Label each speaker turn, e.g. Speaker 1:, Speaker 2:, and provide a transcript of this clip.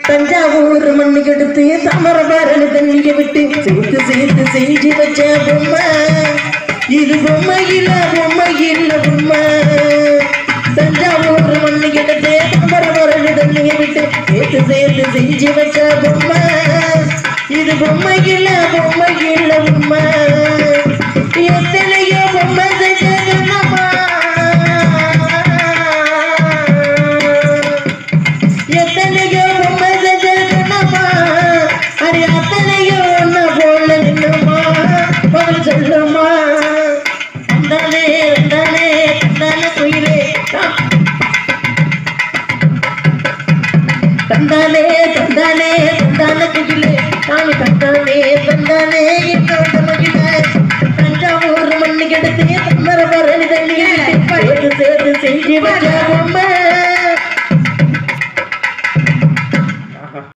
Speaker 1: தஞ்சாவூர் மண்ணு எடுத்து தாமரபரணி தண்ணிய விட்டு சேர்த்து சேர்த்து செஞ்சு வச்ச பொம்மை இது பொம்மை இல்ல பொம்மை தஞ்சாவூர் மண்ணு எடுத்து தாமரபரணி தண்ணிய விட்டு சேர்த்து சேர்த்து செஞ்சு வச்ச பொம்மை இது பொம்மை இல்ல பொம்மை எத்தனையோ பொம்மை செஞ்சமா எத்தனையோ பொம்மை செஞ்சமா அது அத்தனையோ ஒன்ன போல நின்னுமா பதில் சொல்லுமா தந்தானே தந்தானே தந்தானே குயிலே தந்தானே தந்தானே தந்தானே குயிலே நானு தந்தானே தந்தானே என்னோட மகிழ தஞ்சாவூர் மண்ணு கெடுத்து தம்மர பரணி தண்ணி சேர்த்து சேர்த்து செஞ்சு வச்ச பொம்மை